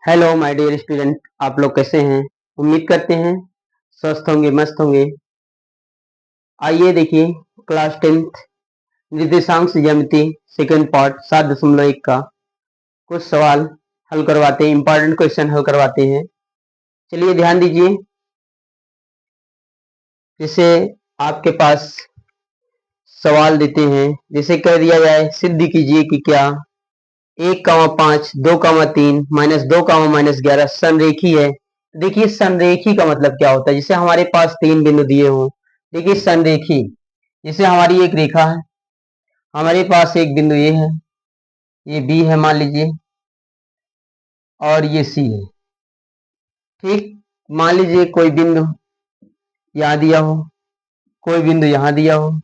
Hello my dear student, आप लोग कैसे हैं? उम्मीद करते हैं स्वस्थ होंगे, मस्त होंगे। आइए देखिए क्लास 10th निर्देशांक से ज्यामिति सेकंड पार्ट 7.1 का कुछ सवाल हल करवाते हैं, इंपॉर्टेंट क्वेश्चन हल करवाते हैं। चलिए ध्यान दीजिए। जैसे आपके पास सवाल देते हैं, जैसे कह दिया जाए सिद्ध कीजिए कि क्या 1,5 2,3 -2, -11 संरेखी है। देखिए संरेखी का मतलब क्या होता है। जैसे हमारे पास तीन बिंदु दिए हों, देखिए संरेखी जैसे हमारी एक रेखा है, हमारे पास एक बिंदु ये है, ये बी है मान लीजिए, और ये सी है। ठीक, मान लीजिए कोई बिंदु यहाँ दिया हो, कोई बिंदु यहाँ दिया हो,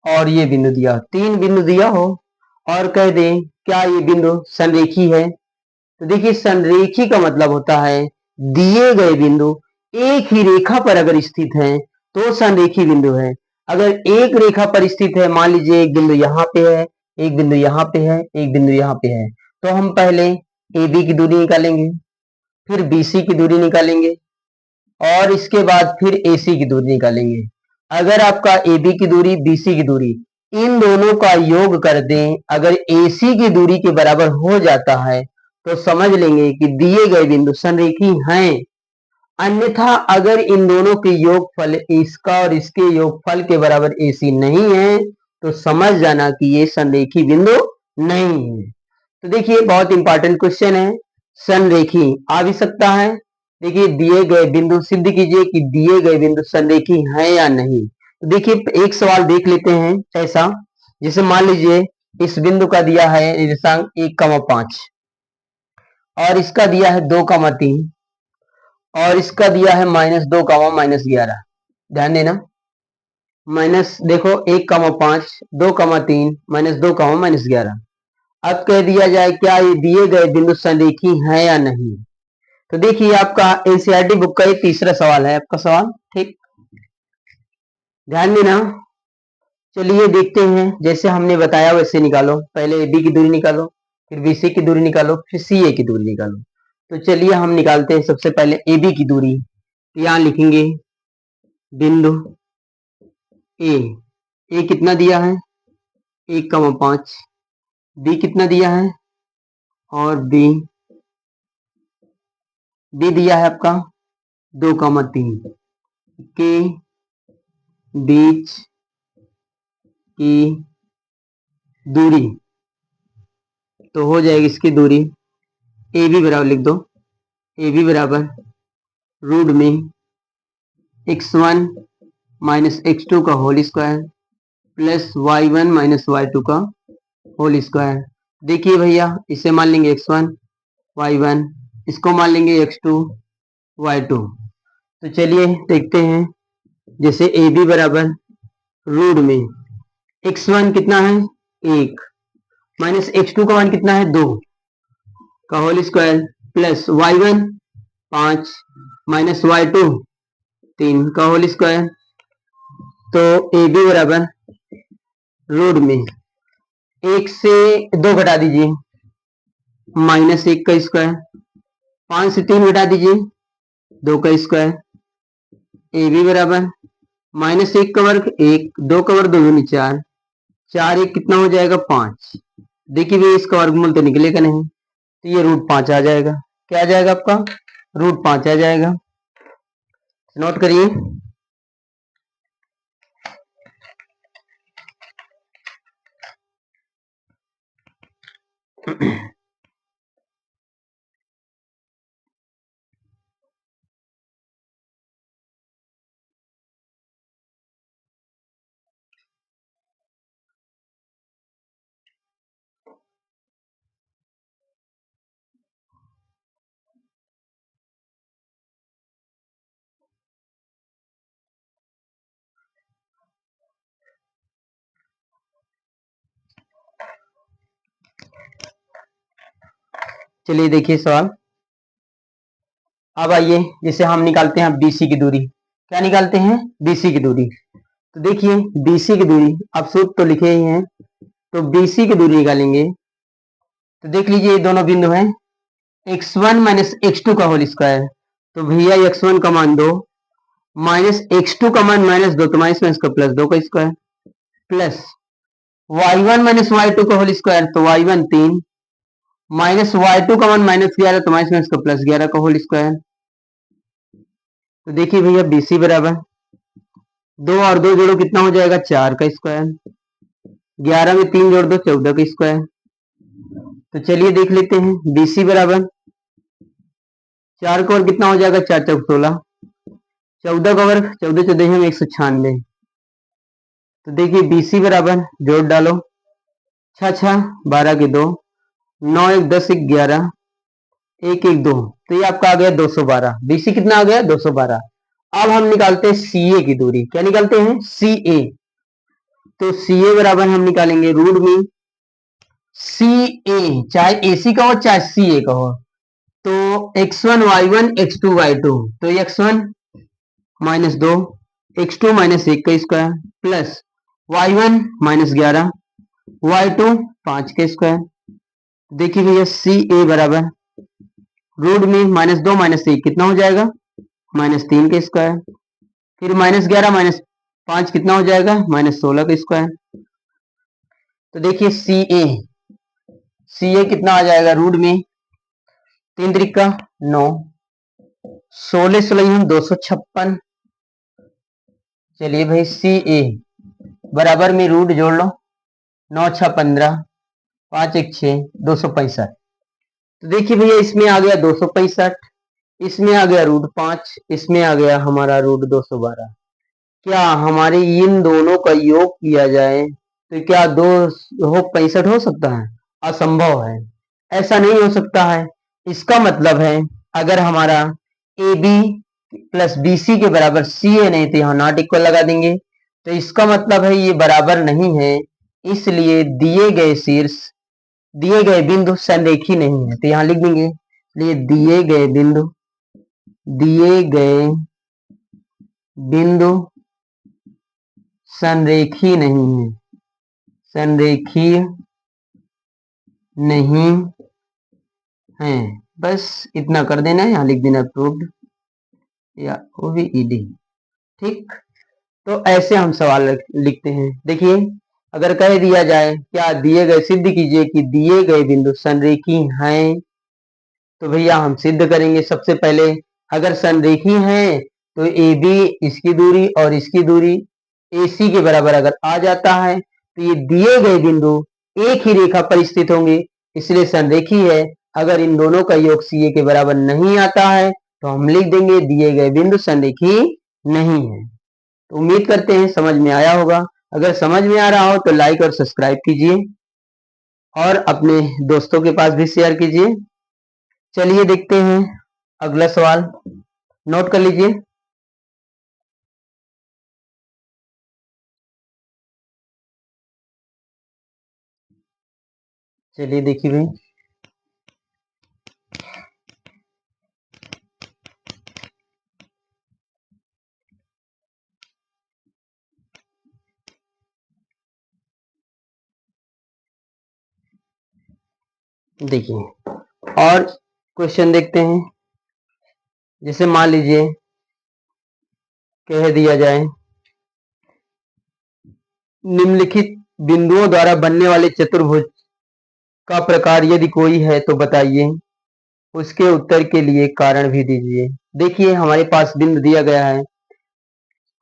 और ये बिंदु दिया हो, तीन बिंदु दिया हो, और कह दें क्या ये बिंदु संरेखी है। तो देखिए संरेखी का मतलब होता है दिए गए बिंदु एक ही रेखा पर अगर स्थित हैं तो संरेखी बिंदु है। अगर एक रेखा पर स्थित है, मान लीजिए एक बिंदु यहाँ पे है, एक बिंदु यहाँ पे है, एक बिंदु यहाँ पे है, तो हम पहले ए बी की दूरी निकालेंगे, फिर बी सी की दूरी निकालेंगे, और इसके बाद फिर ए सी की दूरी निकालेंगे। अगर आपका ए बी की दूरी बी सी की दूरी इन दोनों का योग कर दें, अगर ए सी की दूरी के बराबर हो जाता है तो समझ लेंगे कि दिए गए बिंदु संरेखी हैं। अन्यथा अगर इन दोनों के योगफल इसका और इसके योगफल के बराबर AC नहीं है तो समझ जाना कि ये संरेखी बिंदु नहीं है। तो देखिए बहुत इंपॉर्टेंट क्वेश्चन है, संरेखी आ भी सकता है। देखिए दिए गए बिंदु सिद्ध कीजिए कि दिए गए बिंदु संरेखी है या नहीं। तो देखिए एक सवाल देख लेते हैं ऐसा, जैसे मान लीजिए इस बिंदु का दिया है निर्देशांक 1,5 और इसका दिया है 2,3 और इसका दिया है -2, -11। ध्यान देना, माइनस देखो 1,5 2,3 -2, -11। अब कह दिया जाए क्या ये दिए गए बिंदु संरेखी हैं या नहीं। तो देखिए आपका एनसीईआरटी बुक का ये तीसरा सवाल है आपका सवाल। ठीक, ध्यान देना। चलिए देखते हैं, जैसे हमने बताया वैसे निकालो। पहले ए बी की दूरी निकालो, फिर बी सी की दूरी निकालो, फिर सी ए की दूरी निकालो। तो चलिए हम निकालते हैं सबसे पहले ए बी की दूरी। यहाँ लिखेंगे बिंदु ए, ए कितना दिया है 1,5, बी कितना दिया है, और बी दिया है आपका 2,3 के बीच की दूरी। तो हो जाएगी इसकी दूरी ए बी बराबर लिख दो, ए बी बराबर रूट में x1 -x2 का whole square plus y1 -y2 का होल स्क्वायर। देखिए भैया इसे मान लेंगे x1 y1, इसको मान लेंगे x2 y2। तो चलिए देखते हैं, जैसे ए बी बराबर रूट में x1 कितना है 1 माइनस x2 का मान कितना है 2 का whole square plus y1 5 minus y2 3 का होल स्क्वायर। तो ए बी बराबर रूट में 1 से 2 घटा दीजिए -1 का स्क्वायर, 5 से 3 घटा दीजिए 2 का स्क्वायर। ए बी बराबर -1 का वर्ग 1, 2 का वर्ग 2 दूनी 4, 4 1 कितना हो जाएगा 5। देखिए भैया इसका वर्गमूल तो निकलेगा नहीं, तो ये √5 आ जाएगा। क्या आ जाएगा आपका √5 आ जाएगा। नोट करिए। चलिए देखिए सवाल। अब आइए जैसे हम निकालते हैं BC की दूरी। क्या निकालते हैं BC की दूरी। तो देखिए BC की दूरी आप सूत्र तो लिखे ही हैं, तो BC की दूरी निकालेंगे। तो देख लीजिए ये दोनों बिंदु हैं, x1 माइनस x2 का होल स्क्वायर। तो भैया x1 का मान 2 माइनस x2 का मान -2, तो माइनस माइनस का प्लस 2 का square plus y1 minus y2 का होल स्क्वायर, तो y1 3 माइनस y2 का मान -11, तो माइनस माइनस का प्लस 11 का होल स्क्वायर। तो देखिए भैया BC बराबर 2 और 2 जोड़ो कितना हो जाएगा 4 का स्क्वायर, 11 में 3 जोड़ दो 14 का स्क्वायर। तो चलिए देख लेते हैं BC बराबर 4 का वर्ग कितना हो जाएगा 4 चौक 16, 14 का वर्ग 14 14 में 196। तो देखिए BC बराबर जोड़ डालो 6 6 12 के 2, 9 1 10 1 11 1 1 2, तो ये आपका आ गया 212। BC कितना आ गया 212। अब हम निकालते हैं CA की दूरी। क्या निकालते हैं CA। तो CA बराबर हम निकालेंगे रूट में CA, चाहे AC का हो चाहे CA का हो, तो x1 y1 x2 y2, तो x1 माइनस 2 x2 माइनस 1 का square plus y1 minus 11 y2 5 का स्क्वायर। देखिए भैया CA बराबर रूट में -2 -1 कितना हो जाएगा -3 का स्क्वायर, फिर -11 -5 कितना हो जाएगा -16 का स्क्वायर। तो देखिए CA कितना आ जाएगा रूट में 3 त्रिका 9, 16 16 256। चलिए भाई CA बराबर में रूट जोड़ लो 9 6 15 5 1 6 265। तो देखिए भैया इसमें आ गया 265, इसमें आ गया रूट 5, इसमें आ गया हमारा रूट 212। क्या हमारे इन दोनों का योग किया जाए तो क्या 265 हो सकता है? असंभव है, ऐसा नहीं हो सकता है। इसका मतलब है अगर हमारा AB प्लस BC के बराबर CA नहीं तो यहाँ नॉट इक्वल लगा देंगे, तो इसका मतलब है ये बराबर नहीं है, इसलिए दिए गए शीर्ष दिए गए बिंदु संरेखी नहीं है। तो यहाँ लिख देंगे लिए दिए गए बिंदु संरेखी नहीं है, संरेखीय नहीं है। बस इतना कर देना है, यहाँ लिख देना प्रूव्ड या OVED। ठीक, तो ऐसे हम सवाल लिखते हैं। देखिए अगर कह दिया जाए क्या दिए गए सिद्ध कीजिए कि दिए गए बिंदु संरेखी हैं, तो भैया हम सिद्ध करेंगे। सबसे पहले अगर संरेखी हैं तो AB इसकी दूरी और इसकी दूरी AC के बराबर अगर आ जाता है तो ये दिए गए बिंदु एक ही रेखा पर स्थित होंगे, इसलिए संरेखी है। अगर इन दोनों का योग CA के बराबर नहीं आता है तो हम लिख देंगे दिए गए बिंदु संरेखी नहीं है। तो उम्मीद करते हैं समझ में आया होगा। अगर समझ में आ रहा हो तो लाइक और सब्सक्राइब कीजिए और अपने दोस्तों के पास भी शेयर कीजिए। चलिए देखते हैं अगला सवाल, नोट कर लीजिए। चलिए देखिए भाई, देखिए और क्वेश्चन देखते हैं। जैसे मान लीजिए कह दिया जाए निम्नलिखित बिंदुओं द्वारा बनने वाले चतुर्भुज का प्रकार यदि कोई है तो बताइए, उसके उत्तर के लिए कारण भी दीजिए। देखिए हमारे पास बिंदु दिया गया है।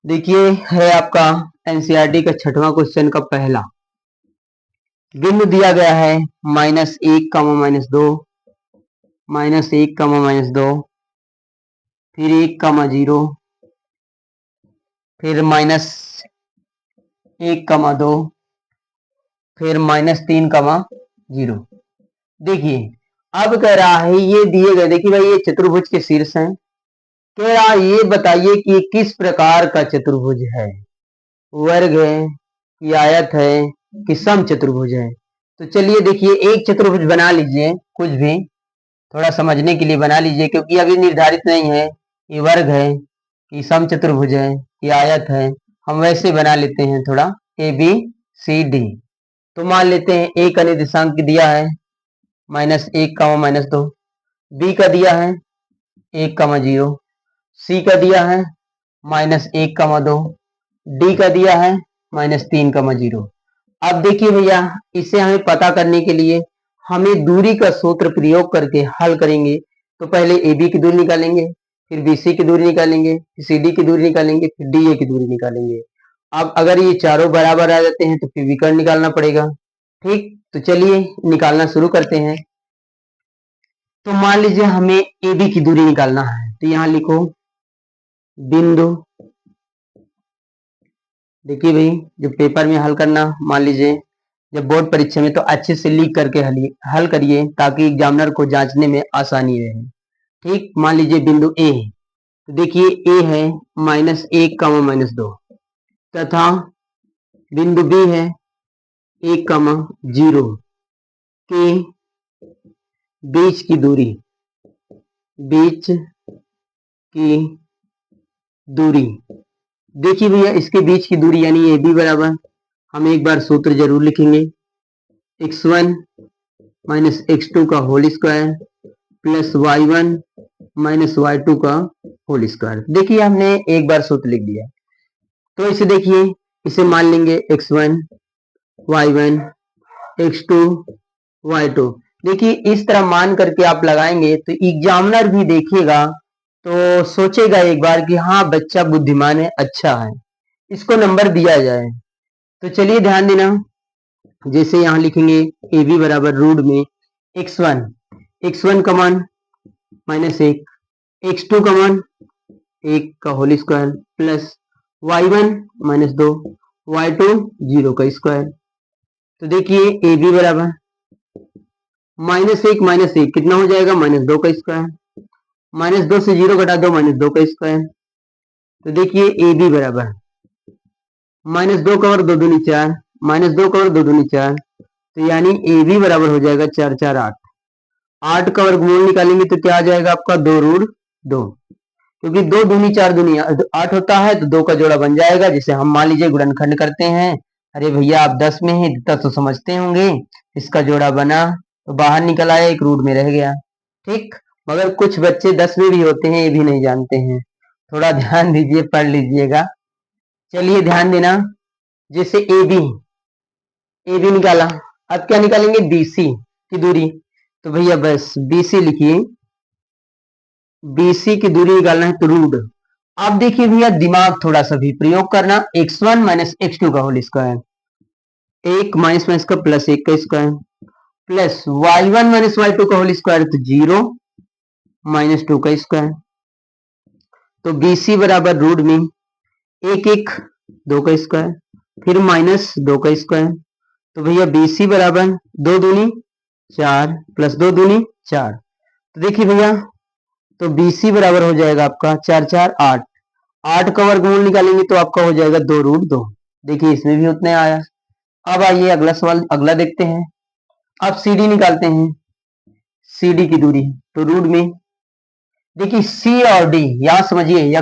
देखिए है आपका एनसीईआरटी का 6वां क्वेश्चन का पहला बिंदु दिया गया है -1 -2 -1 -2, फिर 1 0, फिर -1 2, फिर -3 0। देखिए अब कह रहा है ये दिए गए, देखिए भाई ये चतुर्भुज के शीर्ष हैं। कह रहा है ये बताइए कि ये किस प्रकार का चतुर्भुज है, वर्ग है कि आयत है कि सम चतुर्भुज है। तो चलिए देखिए एक चतुर्भुज बना लीजिए, कुछ भी थोड़ा समझने के लिए बना लीजिए, क्योंकि अभी निर्धारित नहीं है कि वर्ग है कि सम चतुर्भुज है कि आयत है। हम वैसे बना लेते हैं थोड़ा ABCD। तो मान लेते हैं एक निर्देशांक दिया है -1 -2, बी का दिया है 1,0, सी का दिया है -1,2, डी का दिया है -3,0। अब देखिए भैया, इसे हमें पता करने के लिए हमें दूरी का सूत्र प्रयोग करके हल करेंगे। तो पहले ए बी की दूरी निकालेंगे, फिर बी सी की दूरी निकालेंगे, फिर सी डी की दूरी निकालेंगे, फिर डी ए की दूरी निकालेंगे। अब अगर ये चारों बराबर आ जाते हैं तो फिर विकर्ण निकालना पड़ेगा। ठीक, तो चलिए निकालना शुरू करते हैं। तो मान लीजिए हमें ए बी की दूरी निकालना है, तो यहां लिखो बिंदु। देखिए भाई, जब पेपर में हल करना, मान लीजिए जब बोर्ड परीक्षा में, तो अच्छे से लिख करके हल करिए ताकि एग्जामिनर को जांचने में आसानी रहे। ठीक, मान लीजिए बिंदु ए है, तो देखिए ए है -1, -2 तथा बिंदु बी है 1, 0 के बीच की दूरी, बीच की दूरी। देखिए भैया, इसके बीच की दूरी यानी ए बी बराबर, हम एक बार सूत्र जरूर लिखेंगे, x1 -x2 का whole square plus y1 -y2 का होल स्क्वायर। देखिए हमने एक बार सूत्र लिख दिया, तो इसे देखिए, इसे मान लेंगे x1 y1 x2 y2। देखिए इस तरह मान करके आप लगाएंगे तो एग्जामिनर भी देखेगा तो सोचेगा एक बार कि हाँ बच्चा बुद्धिमान है, अच्छा है, इसको नंबर दिया जाए। तो चलिए ध्यान देना, जैसे यहां लिखेंगे ए बी बराबर रूट में x1 का मान -1, x2 का मान 1 का whole square plus y1 -2, y2 0 का स्क्वायर। तो देखिए ए बी बराबर -1 कितना हो जाएगा, -2 का स्क्वायर, -2 से 0 घटा दो, -2 का स्क्वायर। तो देखिए ए बी बराबर -2 का वर्ग 2 दूनी 4, -2 का वर्ग 2 दूनी 4, तो यानी ए बी बराबर हो जाएगा 4 4 8। 8 का वर्गमूल निकालेंगे तो क्या आ जाएगा आपका 2√2, क्योंकि 2 दूनी 4 दूनी 8 होता है, तो 2 का जोड़ा बन जाएगा। जिसे हम मान लीजिए गुणनखंड करते हैं, अरे भैया आप 10 में हैं, इतना तो समझते होंगे, इसका जोड़ा बना तो बाहर निकल आया, एक रूट में रह गया। ठीक, मगर कुछ बच्चे 10 में भी होते हैं, ये भी नहीं जानते हैं, थोड़ा ध्यान दीजिए, पढ़ लीजिएगा। चलिए ध्यान देना, जैसे ए बी निकाला, अब क्या निकालेंगे, बीसी की दूरी। तो भैया बस बीसी लिखिए, बीसी की दूरी निकालना है तो रूट। अब देखिए भैया, दिमाग थोड़ा सा भी प्रयोग करना, x1 -x2 का होल स्क्वायर, एक माइनस माइनस का प्लस 1 का स्क्वायर प्लस y1 -y2 का होल स्क्वायर, तो 0 -2 का स्क्वायर। तो BC बराबर रूट में 1 2 का स्क्वायर, फिर -2 का स्क्वायर। तो भैया BC बराबर 2 दूनी 4 प्लस 2 दूनी 4। तो देखिए भैया, तो BC बराबर हो जाएगा आपका 4 4 8। 8 का वर्गमूल निकालेंगे तो आपका हो जाएगा 2√2। देखिए इसमें भी उतने आया। अब आइए अगला सवाल, अगला देखते हैं। अब CD निकालते हैं, CD की दूरी, तो रूट में देखिए C और D, यहां समझिए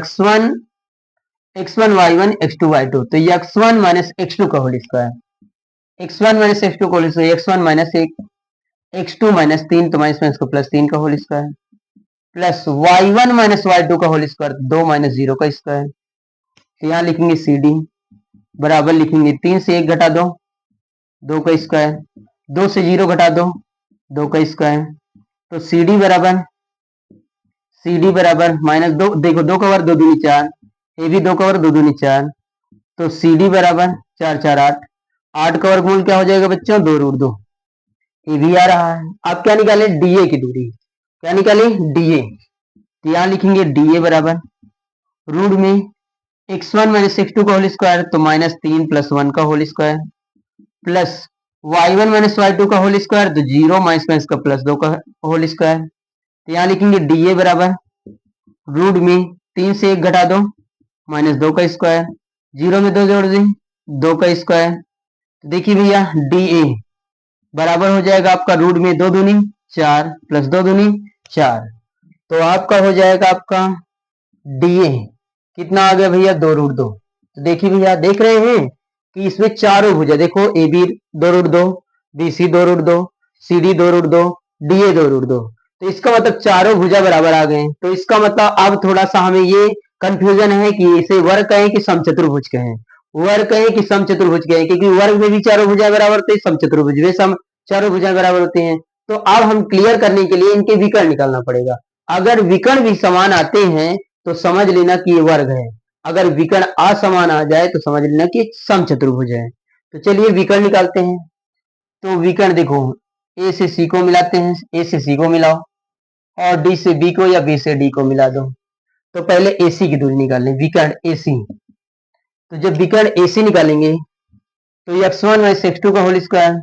x1 y1 x2 y2, तो x1 -x2 का होल स्क्वायर, x1 -x2 का होल स्क्वायर, x1 -1, x2 -3, तो माइनस का प्लस 3 का whole square plus y1 -y2 का होल स्क्वायर, 2 -0 का स्क्वायर। तो यहां लिखेंगे CD बराबर, लिखेंगे 3 से 1 घटा दो, 2 का स्क्वायर, 2 से 0 घटा दो, 2 का स्क्वायर। तो CD बराबर -2, देखो 2 का वर्ग 2 दूनी 4, ये भी 2 का वर्ग 2 दूनी 4, तो CD बराबर 4 4 8। 8 का वर्गमूल क्या हो जाएगा बच्चों, 2√2, ये भी आ रहा है। अब क्या निकाले, DA की दूरी, क्या निकाले, DA। तो यहां लिखेंगे DA बराबर रूट में x1 -x2 का होल स्क्वायर, तो -3 प्लस 1 का whole square plus y1 -y2 का होल स्क्वायर, तो 0 माइनस का प्लस 2 का होल स्क्वायर। तो यहां लिखेंगे DA बराबर रूट में 3 से 1 घटा दो, -2 का स्क्वायर, 0 में 2 जोड़ दें, 2 का स्क्वायर। तो देखिए भैया DA बराबर हो जाएगा आपका रूट में 2 दूनी 4 प्लस 2 दूनी 4, तो आपका हो जाएगा आपका DA कितना आ गया भैया, 2√2। तो देखिए भैया, देख रहे हैं कि इसमें चारों भुजा, देखो AB 2√2, BC 2√2, CD 2√2, DA 2√2, तो इसका मतलब चारों भुजा बराबर आ गए। तो इसका मतलब अब थोड़ा सा हमें ये कंफ्यूजन है कि इसे वर्ग कहें कि समचतुर्भुज कहें, वर्ग कहें कि समचतुर्भुज कहें, क्योंकि वर्ग में भी चारों भुजा बराबर होते हैं, समचतुर्भुज में सम चारों भुजा बराबर होते हैं। तो अब हम क्लियर करने के लिए इनके विकर्ण निकालना पड़ेगा। अगर विकर्ण भी समान आते हैं तो समझ लेना कि ये वर्ग है, अगर विकर्ण असमान आ जाए तो समझ लेना कि समचतुर्भुज है। तो चलिए विकर्ण निकालते हैं। तो विकर्ण देखो, ए से सी को मिलाते हैं, ए से सी को मिलाओ और डी से बी को या बी से डी को मिला दो। तो पहले एसी की दूरी निकाल लें, विकर्ण एसी। तो जब विकर्ण एसी निकालेंगे तो ये x1 माइनस x2 का होल स्क्वायर,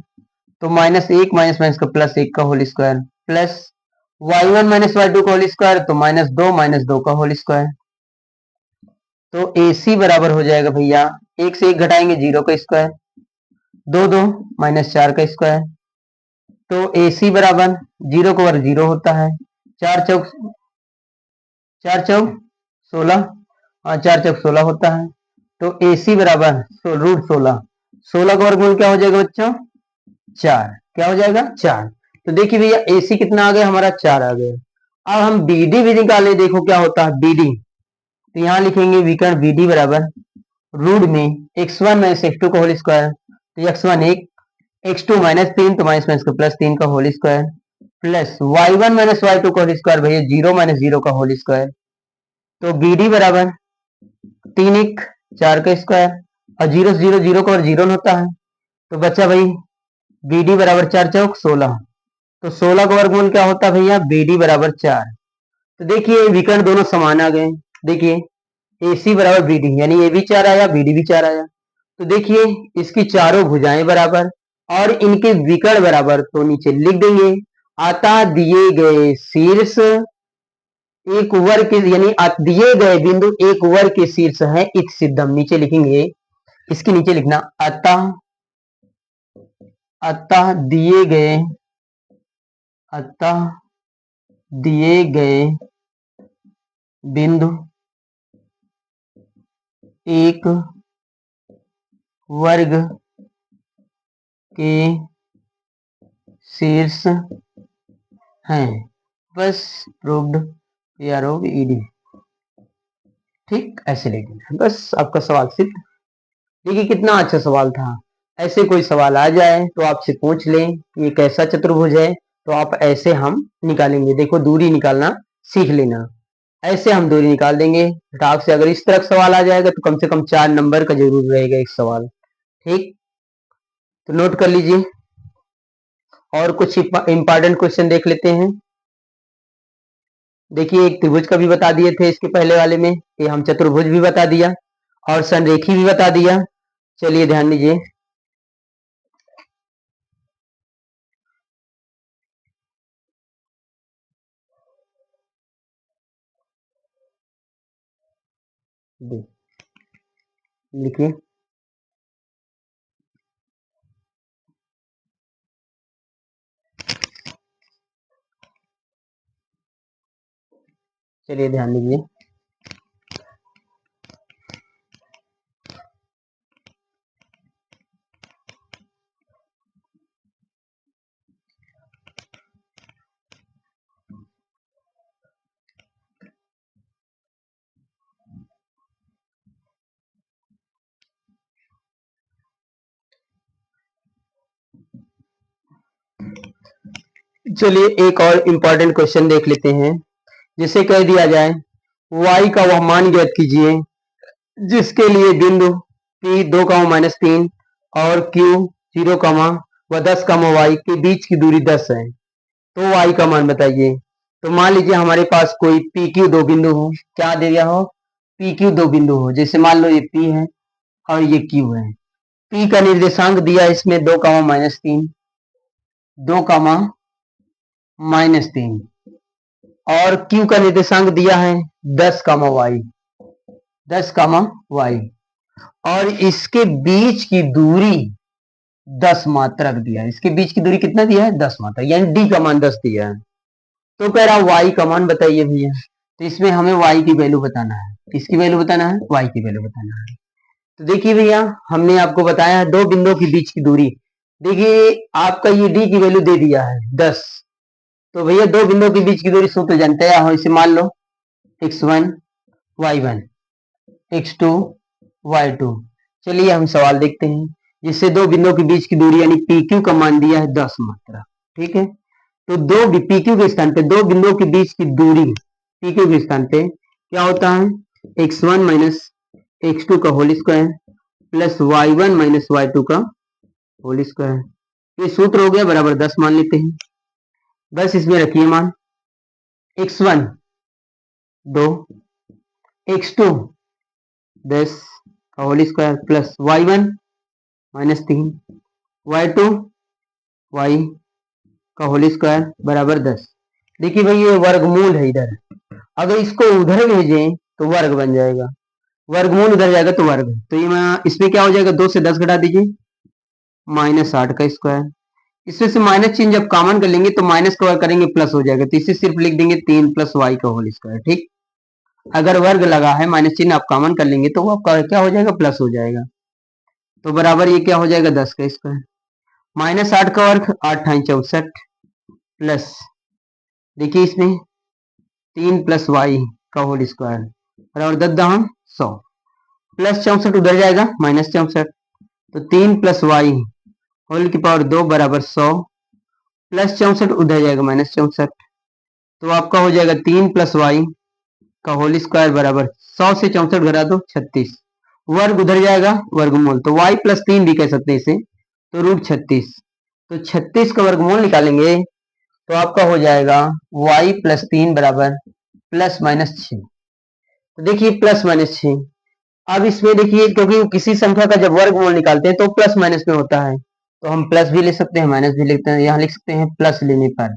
तो माइनस एक माइनस माइनस का प्लस एक का whole square, plus y1 minus y2 का होल स्क्वायर, तो माइनस दो का होल स्क्वायर। तो AC बराबर हो जाएगा भैया, एक से एक घटाएंगे जीरो का स्क्वायर, दो दो माइनस चार का स्क्वायर। तो AC बराबर जीरो का वर्ग जीरो होता है, चार चौक 16, हाँ 4 चौक 16 होता है। तो AC बराबर रूट 16, 16 का वर्गमूल क्या हो जाएगा बच्चों, 4। क्या हो जाएगा, 4। तो देखिए भैया AC कितना आ गया हमारा, 4 आ गया। अब हम BD भी निकाले, देखो क्या होता है BD। तो यहाँ लिखेंगे विकर्ण BD बराबर रूट में x1 माइनस x2 का होल स्क्वायर, तो x1 1, x2 माइनस 3, तो माइनस माइनस का प्लस 3 का whole square, plus y1 minus y2 का होल स्क्वायर, भैया 0 माइनस 0 का होल स्क्वायर। तो BD बराबर 3 1 4 का स्क्वायर, और जीरो जीरो जीरो का और जीरो होता है। तो बच्चा भाई BD बराबर 4 चौक 16, तो 16 का वर्गमूल क्या होता है भैया, BD बराबर 4। तो देखिए विकर्ण दोनों समान आ गए। देखिए AC बराबर BD, यानी ये भी 4 आया, BD भी 4 आया। तो देखिए इसकी चारों भुजाएं बराबर और इनके विकर्ण बराबर, तो नीचे लिख देंगे, अतः दिए गए शीर्ष एक वर्ग के, यानी दिए गए बिंदु एक वर्ग के शीर्ष है इत सिद्धम। नीचे लिखेंगे, इसके नीचे लिखना अतः, अतः दिए गए, अतः दिए गए बिंदु एक वर्ग के शीर्ष हैं, बस प्रूव्ड PROV ED। ठीक, ऐसे लिख देना, बस आपका सवाल सिद्ध। देखिए कितना अच्छा सवाल था। ऐसे कोई सवाल आ जाए तो आपसे पूछ लें कि ये कैसा चतुर्भुज है, तो आप ऐसे हम निकालेंगे। देखो दूरी निकालना सीख लेना, ऐसे हम दूरी निकाल देंगे फटाक से। अगर इस तरह सवाल आ जाएगा तो कम से कम 4 नंबर का जरूर रहेगा एक सवाल। ठीक, तो नोट कर लीजिए। और कुछ इंपॉर्टेंट क्वेश्चन देख लेते हैं। देखिए एक त्रिभुज का भी बता दिए थे इसके पहले वाले में, ये हम चतुर्भुज भी बता दिया और संरेखी भी बता दिया। चलिए ध्यान दीजिए, लिखिए। चलिए ध्यान दीजिए, चलिए एक और इम्पोर्टेंट क्वेश्चन देख लेते हैं। जिसे कह दिया जाए y का वह मान ज्ञात कीजिए जिसके लिए बिंदु P 2, -3 और Q 0, व 10, y के बीच की दूरी 10 है। तो y का मान बताइए। तो मान लीजिए हमारे पास कोई PQ दो बिंदु हो, क्या दे दिया हो, PQ दो बिंदु हो। जैसे मान लो ये P है और ये Q है। P का निर्देशांक दिया है इसमें 2, -3, 2, -3, और Q का निर्देशांक दिया है 10, y, 10, y, और इसके बीच की दूरी 10 मात्रक दिया है। इसके बीच की दूरी कितना दिया है, 10 मात्रक, यानी डी का मान 10 दिया है। तो कह रहा वाई का मान बताइए भैया। तो इसमें हमें वाई की वैल्यू बताना है, किसकी वैल्यू बताना है, वाई की वैल्यू बताना है। तो देखिए भैया हमने आपको बताया है दो बिंदुओं के बीच की दूरी। देखिए आपका ये डी की वैल्यू दे दिया है 10, तो भैया दो बिंदुओं के बीच की दूरी सूत्र जानते हैं, इसे मान लो x1 y1 x2 y2। चलिए हम सवाल देखते हैं, जिससे दो बिंदुओं के बीच की दूरी यानी PQ का मान दिया है 10 मात्रा। ठीक है, तो दो PQ के स्थान पे दो बिंदुओं के बीच की दूरी PQ के स्थान पे क्या होता है, x1 माइनस x2 का whole square plus y1 minus y2 का होल स्क्वायर। ये सूत्र हो गया बराबर 10 मान लेते हैं। बस इसमें रखिए मान x1 2 x2 10 का whole square plus y1 minus 3 y2 y का होल स्क्वायर बराबर 10। देखिए भाई ये वर्गमूल है इधर, अगर इसको उधर भेजें तो वर्ग बन जाएगा, वर्गमूल उधर जाएगा तो वर्ग। तो ये इसमें क्या हो जाएगा, 2 से 10 घटा दीजिए -8 का स्क्वायर। इसमें से माइनस चिन्ह जब कॉमन कर लेंगे तो माइनस का वर्ग करेंगे प्लस हो जाएगा, तो इसे सिर्फ लिख देंगे 3 प्लस वाई का होल स्क्वायर। ठीक, अगर वर्ग लगा है माइनस चिन्ह आप कॉमन कर लेंगे तो वो आपका क्या हो जाएगा, प्लस हो जाएगा। तो बराबर ये क्या हो जाएगा, 10 का स्क्वायर -8 का वर्ग 8 × 64 प्लस देखिए इसमें 3 प्लस वाई का होल स्क्वायर बराबर 10 दहां 100 प्लस 64 उधर जाएगा -64, तो 3 प्लस वाई होल की पावर 2 बराबर 100 प्लस 64 उधर जाएगा -64, तो आपका हो जाएगा 3 प्लस वाई का होल स्क्वायर बराबर 100 से 64 घटा दो 36, वर्ग उधर जाएगा वर्गमूल, तो y प्लस 3 भी कह सकते हैं इसे, तो √36। तो 36 का वर्गमूल निकालेंगे तो आपका हो जाएगा y प्लस 3 बराबर प्लस माइनस 6। तो देखिए प्लस माइनस 6, अब इसमें देखिए क्योंकि किसी संख्या का जब वर्गमूल निकालते हैं तो प्लस माइनस में होता है, तो हम प्लस भी ले सकते हैं माइनस भी लिखते हैं, यहाँ लिख सकते हैं प्लस लेने पर,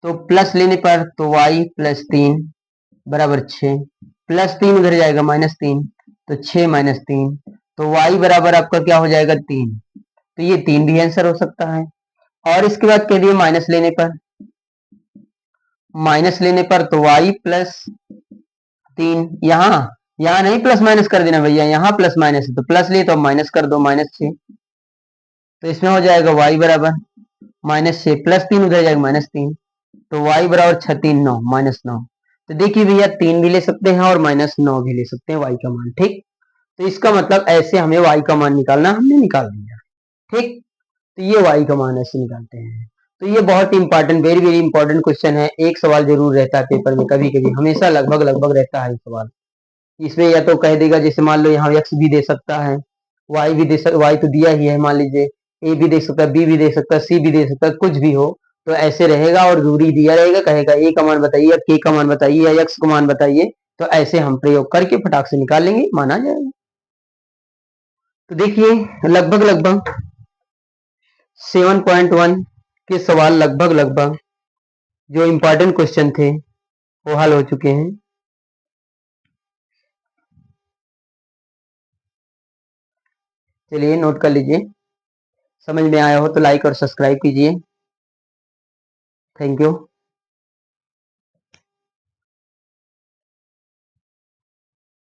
तो प्लस लेने पर तो y प्लस 3 बराबर 6 प्लस 3 उधर जाएगा -3, तो 6 - 3, तो y बराबर आपका क्या हो जाएगा 3। तो ये 3 भी आंसर हो सकता है। और इसके बाद कह दिए माइनस लेने पर तो y प्लस 3, यहाँ नहीं प्लस माइनस कर देना भैया, यहाँ प्लस माइनस है तो प्लस लिए तो माइनस कर दो -6, तो इसमें हो जाएगा y बराबर -6 प्लस 3 उधर जाएगा -3, तो y बराबर 6 3 9 -9। तो देखिए भैया 3 भी ले सकते हैं और -9 भी ले सकते हैं y का मान। ठीक, तो इसका मतलब ऐसे हमें y का मान निकालना, हमने निकाल दिया। ठीक, तो ये y का मान ऐसे निकालते हैं। तो ये बहुत important, very very important question है, एक सवाल जरूर रहता है पेपर में, कभी कभी हमेशा लगभग लगभग रहता है सवाल। इसमें या तो कह देगा, जैसे मान लो यहाँ x भी दे सकता है, y भी दे सकता, y तो दिया ही है, मान लीजिए a भी दे सकता है, b भी दे सकता है, c भी दे सकता है, कुछ भी हो तो ऐसे रहेगा और दूरी दिया रहेगा, कहेगा a का मान बताइए या k का मान बताइए या x का मान बताइए, तो ऐसे हम प्रयोग करके फटाक से निकाल लेंगे, माना जाएगा। तो देखिए लगभग लगभग 7.1 के सवाल लगभग लगभग जो इंपॉर्टेंट क्वेश्चन थे वो हल हो चुके हैं। चलिए नोट कर लीजिए, समझ में आया हो तो लाइक और सब्सक्राइब कीजिए। Thank you.